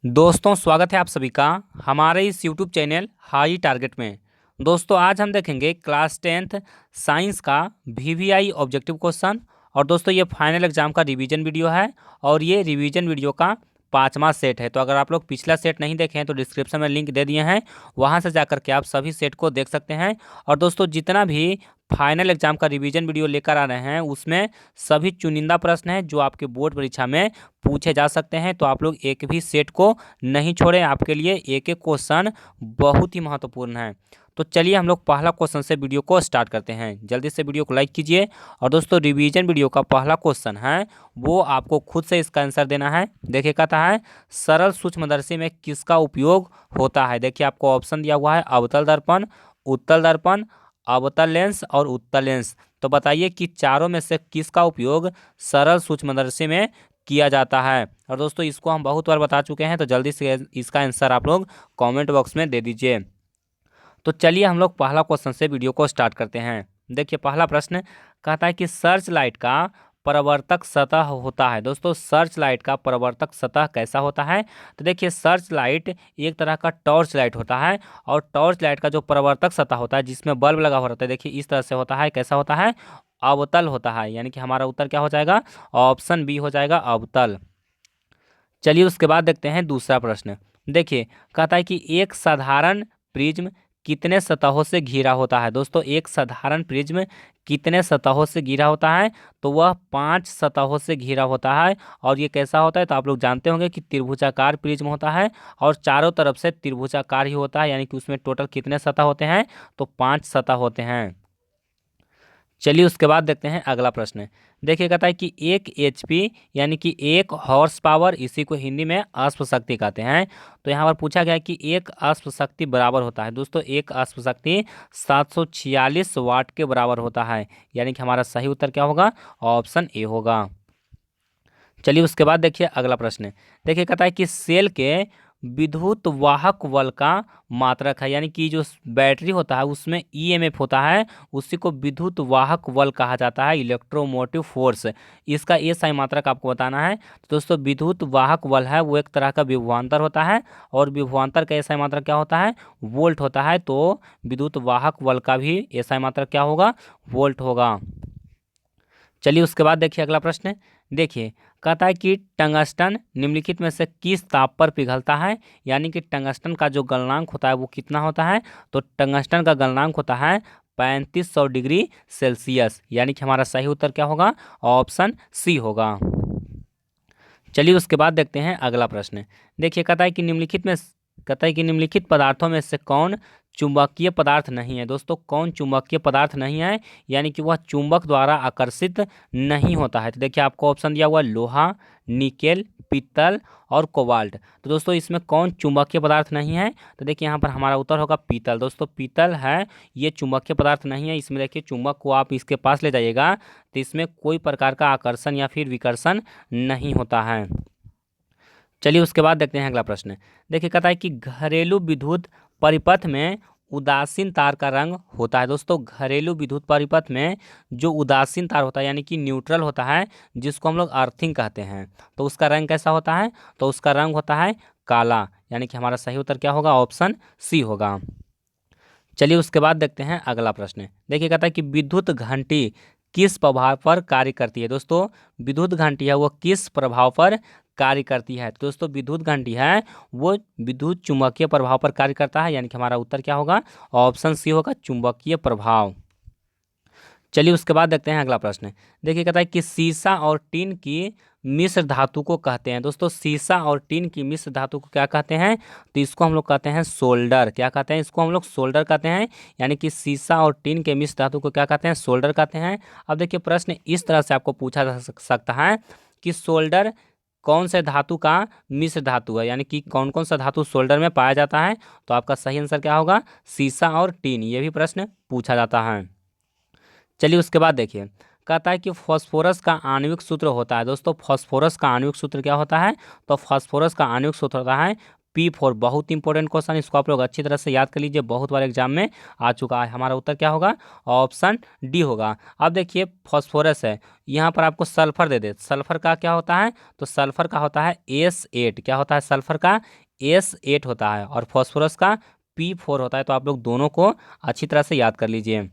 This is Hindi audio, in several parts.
दोस्तों स्वागत है आप सभी का हमारे इस YouTube चैनल हाई टारगेट में। दोस्तों आज हम देखेंगे क्लास 10th साइंस का VVI ऑब्जेक्टिव क्वेश्चन। और दोस्तों ये फाइनल एग्जाम का रिवीजन वीडियो है और ये रिवीजन वीडियो का 5वां सेट है। तो अगर आप लोग पिछला सेट नहीं देखे हैं तो डिस्क्रिप्शन में लिंक दे दिए हैं, वहां से जाकर के आप सभी सेट को देख सकते हैं। और दोस्तों जितना भी फाइनल एग्जाम का रिवीजन वीडियो लेकर आ रहे हैं उसमें सभी चुनिंदा प्रश्न हैं जो आपके बोर्ड परीक्षा में पूछे जा सकते हैं। तो आप लोग एक भी सेट को नहीं छोड़ें, आपके लिए एक एक क्वेश्चन बहुत ही महत्वपूर्ण है। तो चलिए हम लोग पहला क्वेश्चन से वीडियो को स्टार्ट करते हैं। जल्दी से वीडियो को लाइक कीजिए। और दोस्तों रिवीजन वीडियो का पहला क्वेश्चन है वो आपको खुद से इसका आंसर देना है। देखिए कहता है सरल सूक्ष्मदर्शी में किसका उपयोग होता है। देखिए आपको ऑप्शन दिया हुआ है अवतल दर्पण, उत्तल दर्पण, अवतल लेंस और उत्तल लेंस। तो बताइए कि चारों में से किसका उपयोग सरल सूक्ष्मदर्शी में किया जाता है। और दोस्तों इसको हम बहुत बार बता चुके हैं, तो जल्दी से इसका आंसर आप लोग कमेंट बॉक्स में दे दीजिए। तो चलिए हम लोग पहला क्वेश्चन से वीडियो को स्टार्ट करते हैं। देखिए पहला प्रश्न कहता है कि सर्च लाइट का परावर्तक सतह होता है। दोस्तों सर्च लाइट का परावर्तक सतह कैसा होता है। तो देखिए सर्च लाइट एक तरह का टॉर्च लाइट होता है और टॉर्च लाइट का जो परावर्तक सतह होता है जिसमें बल्ब लगा हुआ रहता है, देखिए इस तरह से होता है। कैसा होता है? अवतल होता है। यानी कि हमारा उत्तर क्या हो जाएगा? ऑप्शन बी हो जाएगा, अवतल। चलिए उसके बाद देखते हैं दूसरा प्रश्न। देखिए कहता है कि एक साधारण प्रिज्म कितने सतहों से घिरा होता है। दोस्तों एक साधारण प्रिज्म कितने सतहों से घिरा होता है? तो वह 5 सतहों से घिरा होता है। और ये कैसा होता है? तो आप लोग जानते होंगे कि त्रिभुजाकार प्रिज्म होता है और चारों तरफ से त्रिभुजाकार ही होता है। यानी कि उसमें टोटल कितने सतह होते हैं? तो 5 सतह होते हैं। चलिए उसके बाद देखते हैं अगला प्रश्न। देखिए कहता है कि 1 HP यानी कि 1 हॉर्स पावर, इसी को हिंदी में अश्व शक्ति कहते हैं। तो यहाँ पर पूछा गया है कि एक अश्व शक्ति बराबर होता है। दोस्तों एक अश्व शक्ति 746 वाट के बराबर होता है। यानी कि हमारा सही उत्तर क्या होगा? ऑप्शन ए होगा। चलिए उसके बाद देखिए अगला प्रश्न। देखिए कहता है कि सेल के विद्युत वाहक बल का मात्रक है। यानी कि जो बैटरी होता है उसमें EMF होता है, उसी को विद्युत वाहक बल कहा जाता है, इलेक्ट्रोमोटिव फोर्स। इसका ये सही मात्रक आपको बताना है। तो दोस्तों विद्युत वाहक बल है वो एक तरह का विभवांतर होता है और विभवांतर का ये सही मात्रक क्या होता है? वोल्ट होता है। तो विद्युत वाहक बल का भी ये सही मात्रक क्या होगा? वोल्ट होगा। चलिए उसके बाद देखिए अगला प्रश्न। देखिए कहता है कि टंगस्टन निम्नलिखित में से किस ताप पर पिघलता है। यानी कि टंगस्टन का जो गलनांक होता है वो कितना होता है? तो टंगस्टन का गलनांक होता है 3500 डिग्री सेल्सियस। यानी कि हमारा सही उत्तर क्या होगा? ऑप्शन सी होगा। चलिए उसके बाद देखते हैं अगला प्रश्न। देखिए कहता है कि निम्नलिखित पदार्थों में से कौन चुंबकीय पदार्थ नहीं है। दोस्तों कौन चुंबकीय पदार्थ नहीं है? यानी कि वह चुंबक द्वारा आकर्षित नहीं होता है। तो देखिए आपको ऑप्शन दिया हुआ है लोहा, निकेल, पीतल और कोबाल्ट। तो दोस्तों इसमें कौन चुंबकीय पदार्थ नहीं है? तो देखिए यहाँ पर हमारा उत्तर होगा पीतल। दोस्तों पीतल है, ये चुंबकीय पदार्थ नहीं है। इसमें देखिए चुंबक को आप इसके पास ले जाइएगा तो इसमें कोई प्रकार का आकर्षण या फिर विकर्षण नहीं होता है। चलिए उसके बाद देखते हैं अगला प्रश्न। देखिए कहता है कि घरेलू विद्युत परिपथ में उदासीन तार का रंग होता है। दोस्तों घरेलू विद्युत परिपथ में जो उदासीन तार होता है यानी कि न्यूट्रल होता है, जिसको हम लोग अर्थिंग कहते हैं, तो उसका रंग कैसा होता है? तो उसका रंग होता है काला। यानी कि हमारा सही उत्तर क्या होगा? ऑप्शन सी होगा। चलिए उसके बाद देखते हैं अगला प्रश्न। देखिए कहता है कि विद्युत घंटी किस प्रभाव पर कार्य करती है। दोस्तों विद्युत घंटी है वो किस प्रभाव पर कार्य करती है? तो दोस्तों विद्युत घंटी है वो विद्युत चुंबकीय प्रभाव पर कार्य करता है। यानी कि हमारा उत्तर क्या होगा? ऑप्शन सी होगा, चुंबकीय प्रभाव। चलिए उसके बाद देखते हैं अगला प्रश्न। देखिए कहता है कि सीसा और टीन की मिश्र धातु को कहते हैं। दोस्तों सीसा और टीन की मिश्र धातु को क्या कहते हैं? तो इसको हम लोग कहते हैं सोल्डर। क्या कहते हैं? इसको हम लोग सोल्डर कहते हैं। यानी कि सीसा और टीन के मिश्र धातु को क्या कहते हैं? सोल्डर कहते हैं। अब देखिए प्रश्न इस तरह से आपको पूछा जा सकता है कि सोल्डर कौन से धातु का मिश्र धातु है। यानी कि कौन कौन सा धातु सोल्डर में पाया जाता है। तो आपका सही आंसर क्या होगा? सीसा और टीन। ये भी प्रश्न पूछा जाता है। चलिए उसके बाद देखिए कहता है कि फास्फोरस का आणविक सूत्र होता है। दोस्तों फास्फोरस का आणविक सूत्र क्या होता है? तो फास्फोरस का आणविक सूत्र होता है P4 बहुत इंपॉर्टेंट क्वेश्चन, इसको आप लोग अच्छी तरह से याद कर लीजिए, बहुत बार एग्जाम में आ चुका है। हमारा उत्तर क्या होगा? ऑप्शन डी होगा। अब देखिए फॉस्फोरस है, यहाँ पर आपको सल्फर दे दे, सल्फर का क्या होता है? तो सल्फर का होता है S8। क्या होता है? सल्फर का S8 होता है और फॉस्फोरस का P4 होता है। तो आप लोग दोनों को अच्छी तरह से याद कर लीजिए।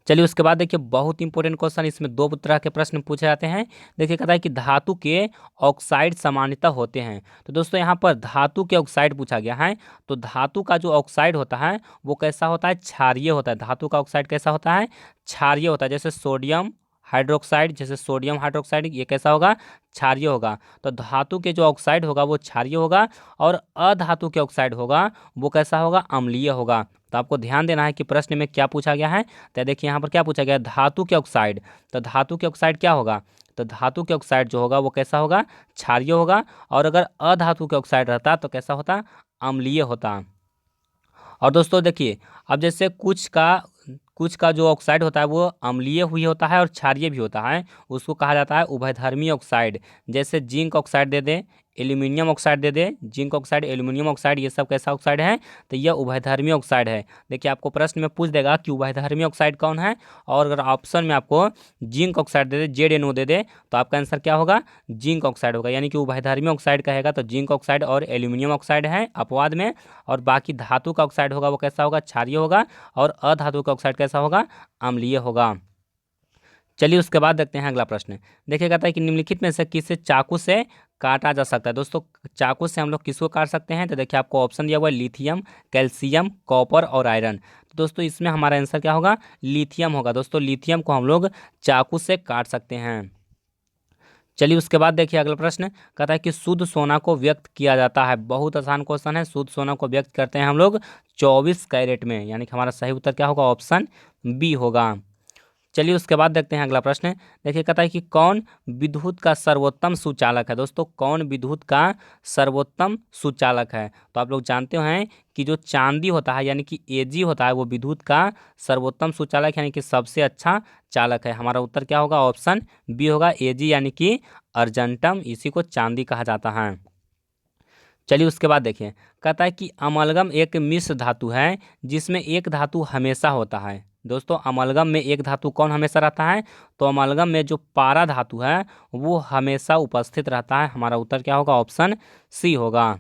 चलिए उसके बाद देखिए बहुत इंपॉर्टेंट क्वेश्चन, इसमें दो तरह के प्रश्न पूछे जाते हैं। देखिए कहता है कि धातु के ऑक्साइड सामान्यतः होते हैं। तो दोस्तों यहाँ पर धातु के ऑक्साइड पूछा गया है। तो धातु का जो ऑक्साइड होता है वो कैसा होता है? क्षारीय होता है। धातु का ऑक्साइड कैसा होता है? क्षारीय होता है। जैसे सोडियम हाइड्रोक्साइड, जैसे सोडियम हाइड्रोक्साइड, ये कैसा होगा? क्षारीय होगा। तो धातु के जो ऑक्साइड होगा वो क्षारीय होगा और अधातु के ऑक्साइड होगा वो कैसा होगा? अम्लीय होगा। तो आपको ध्यान देना है कि प्रश्न में क्या पूछा गया है। तो देखिए यहाँ पर क्या पूछा गया है? धातु के ऑक्साइड। तो धातु के ऑक्साइड क्या होगा? तो धातु के ऑक्साइड जो होगा वो कैसा होगा? क्षारीय होगा। और अगर अधातु के ऑक्साइड रहता तो कैसा होता? अम्लीय होता। और दोस्तों देखिए, अब जैसे कुछ का जो ऑक्साइड होता है वो अम्लीय हुई होता है और क्षारीय भी होता है, उसको कहा जाता है उभयधर्मी ऑक्साइड। जैसे जिंक ऑक्साइड दे दे, एल्यूमिनियम ऑक्साइड दे दे, जिंक ऑक्साइड, एल्यूमिनियम ऑक्साइड, ये सब कैसा ऑक्साइड है? तो यह उभयधर्मी ऑक्साइड है। देखिए आपको प्रश्न में पूछ देगा कि उभयधर्मी ऑक्साइड कौन है, और अगर ऑप्शन में आपको जिंक ऑक्साइड दे दे, ZnO दे दे, तो आपका आंसर क्या होगा? जिंक ऑक्साइड होगा। यानी कि उभयधर्मी ऑक्साइड कहेगा तो जिंक ऑक्साइड और एल्यूमिनियम ऑक्साइड है अपवाद में, और बाकी धातु का ऑक्साइड होगा वो कैसा होगा? क्षारीय होगा। और अधातु का ऑक्साइड कैसा होगा? अम्लीय होगा। चलिए उसके बाद देखते हैं अगला प्रश्न। देखिए कहता है कि निम्नलिखित में से किसे चाकू से काटा जा सकता है? दोस्तों चाकू से हम लोग किसको काट सकते हैं? तो देखिए आपको ऑप्शन दिया हुआ है लिथियम, कैल्शियम, कॉपर और आयरन। तो दोस्तों इसमें हमारा आंसर क्या होगा? लिथियम होगा। दोस्तों लिथियम को हम लोग चाकू से काट सकते हैं। चलिए उसके बाद देखिए अगला प्रश्न कहता है कि शुद्ध सोना को व्यक्त किया जाता है। बहुत आसान क्वेश्चन है। शुद्ध सोना को व्यक्त करते हैं हम लोग 24 कैरेट में, यानी कि हमारा सही उत्तर क्या होगा? ऑप्शन बी होगा। चलिए उसके बाद देखते हैं अगला प्रश्न। देखिए कहता है कि कौन विद्युत का सर्वोत्तम सुचालक है? दोस्तों कौन विद्युत का सर्वोत्तम सुचालक है? तो आप लोग जानते हैं कि जो चांदी होता है यानी कि Ag होता है वो विद्युत का सर्वोत्तम सुचालक यानी कि सबसे अच्छा चालक है। हमारा उत्तर क्या होगा? ऑप्शन बी होगा, Ag यानी कि अर्जेंटम, इसी को चांदी कहा जाता है। चलिए उसके बाद देखिए कहता है कि अमलगम एक मिश्र धातु है जिसमें एक धातु हमेशा होता है। दोस्तों अमलगम में एक धातु कौन हमेशा रहता है? तो अमलगम में जो पारा धातु है वो हमेशा उपस्थित रहता है। हमारा उत्तर क्या होगा? ऑप्शन सी होगा।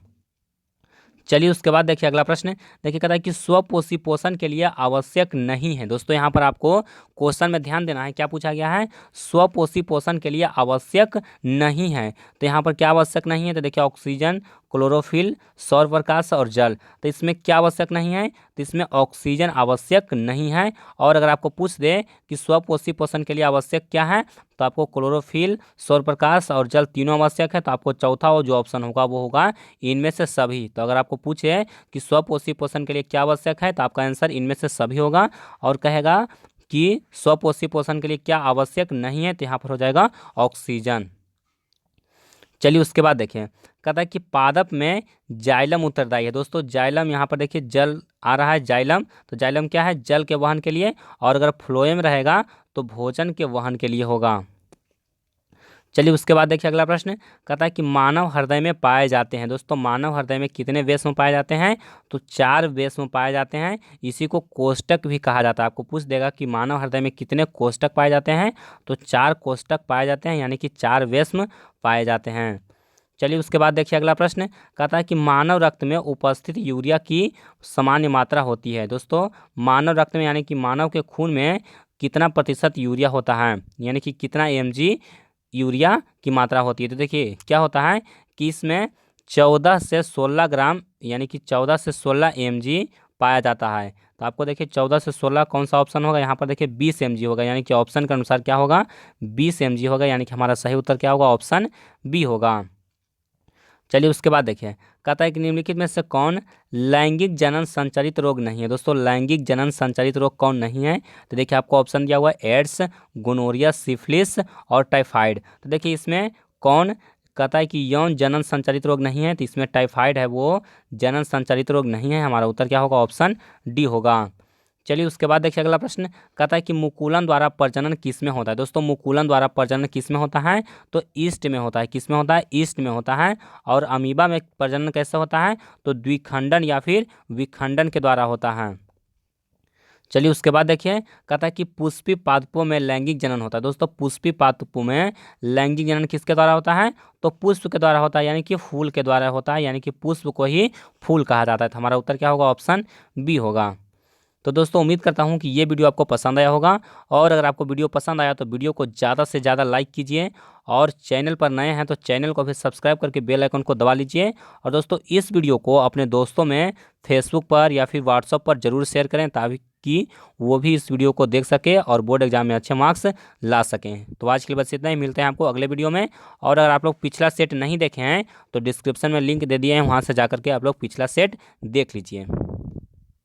चलिए उसके बाद देखिए अगला प्रश्न। देखिए कहता है कि स्वपोषी पोषण के लिए आवश्यक नहीं है। दोस्तों यहाँ पर आपको क्वेश्चन में ध्यान देना है, क्या पूछा गया है? स्वपोषी पोषण के लिए आवश्यक नहीं है। तो यहाँ पर क्या आवश्यक नहीं है? तो देखिए ऑक्सीजन, क्लोरोफिल, सौर प्रकाश और जल। तो इसमें क्या आवश्यक नहीं है? तो इसमें ऑक्सीजन आवश्यक नहीं है। और अगर आपको पूछ दे कि स्वपोषी पोषण के लिए आवश्यक क्या है, तो आपको क्लोरोफिल, सौर प्रकाश और जल तीनों आवश्यक है। तो आपको चौथा वो जो ऑप्शन होगा वो होगा इनमें से सभी। तो अगर आपको पूछे कि स्वपोषी पोषण के लिए क्या आवश्यक है, तो आपका आंसर इनमें से सभी होगा। और कहेगा कि स्वपोषी पोषण के लिए क्या आवश्यक नहीं है, तो यहाँ पर हो जाएगा ऑक्सीजन। चलिए उसके बाद देखिए कहता है कि पादप में जाइलम उत्तरदायी है। दोस्तों जाइलम यहाँ पर देखिए जल आ रहा है, जाइलम। तो जाइलम क्या है? जल के वहन के लिए। और अगर फ्लोएम रहेगा तो भोजन के वहन के लिए होगा। चलिए उसके बाद देखिए अगला प्रश्न कहता है कि मानव हृदय में पाए जाते हैं। दोस्तों मानव हृदय में कितने वेश्म पाए जाते हैं? तो 4 वेश्म पाए जाते हैं। इसी को कोष्टक भी कहा जाता है। आपको पूछ देगा कि मानव हृदय में कितने कोष्टक पाए जाते हैं, तो 4 कोष्टक पाए जाते हैं, यानी कि 4 वेश्म पाए जाते हैं। चलिए उसके बाद देखिए अगला प्रश्न कहता है कि मानव रक्त में उपस्थित यूरिया की सामान्य मात्रा होती है। दोस्तों मानव रक्त में यानी कि मानव के खून में कितना प्रतिशत यूरिया होता है, यानी कि कितना mg यूरिया की मात्रा होती है? तो देखिए क्या होता है कि इसमें 14 से 16 ग्राम यानी कि 14 से 16 mg पाया जाता है। तो आपको देखिए 14 से 16 कौन सा ऑप्शन होगा? यहाँ पर देखिए 20 mg होगा, यानी कि ऑप्शन के अनुसार क्या होगा? 20 mg होगा, यानी कि हमारा सही उत्तर क्या होगा? ऑप्शन बी होगा। चलिए उसके बाद देखिए कहता है कि निम्नलिखित में से कौन लैंगिक जनन संचालित रोग नहीं है? दोस्तों लैंगिक जनन संचालित रोग कौन नहीं है? तो देखिए आपको ऑप्शन दिया हुआ है एड्स, गोनोरिया, सिफिलिस और टाइफाइड। तो देखिए इसमें कौन कहता है कि यौन जनन संचालित रोग नहीं है? तो इसमें टाइफाइड है वो जनन संचालित रोग नहीं है। हमारा उत्तर क्या होगा? ऑप्शन डी होगा। चलिए उसके बाद देखिए अगला प्रश्न कहता है कि मुकुलन द्वारा प्रजनन किस में होता है। दोस्तों मुकुलन द्वारा प्रजनन किस में होता है, तो ईस्ट में होता है। किस में होता है, ईस्ट में होता है। और अमीबा में प्रजनन कैसे होता है, तो द्विखंडन या फिर विखंडन के द्वारा होता है। चलिए उसके बाद देखिए कहता है कि पुष्पी पादपों में लैंगिक जनन होता है। दोस्तों पुष्पी पादपों में लैंगिक जनन किसके द्वारा होता है, तो पुष्प के द्वारा होता है, यानी कि फूल के द्वारा होता है, यानी कि पुष्प को ही फूल कहा जाता है। तो हमारा उत्तर क्या होगा, ऑप्शन बी होगा। तो दोस्तों उम्मीद करता हूं कि ये वीडियो आपको पसंद आया होगा, और अगर आपको वीडियो पसंद आया तो वीडियो को ज़्यादा से ज़्यादा लाइक कीजिए, और चैनल पर नए हैं तो चैनल को भी सब्सक्राइब करके बेल आइकन को दबा लीजिए। और दोस्तों इस वीडियो को अपने दोस्तों में फेसबुक पर या फिर व्हाट्सएप पर ज़रूर शेयर करें, ताकि वो भी इस वीडियो को देख सके और बोर्ड एग्जाम में अच्छे मार्क्स ला सकें। तो आज के लिए बस इतना ही, मिलते हैं आपको अगले वीडियो में। और अगर आप लोग पिछला सेट नहीं देखे हैं तो डिस्क्रिप्शन में लिंक दे दिए हैं, वहाँ से जा करके आप लोग पिछला सेट देख लीजिए।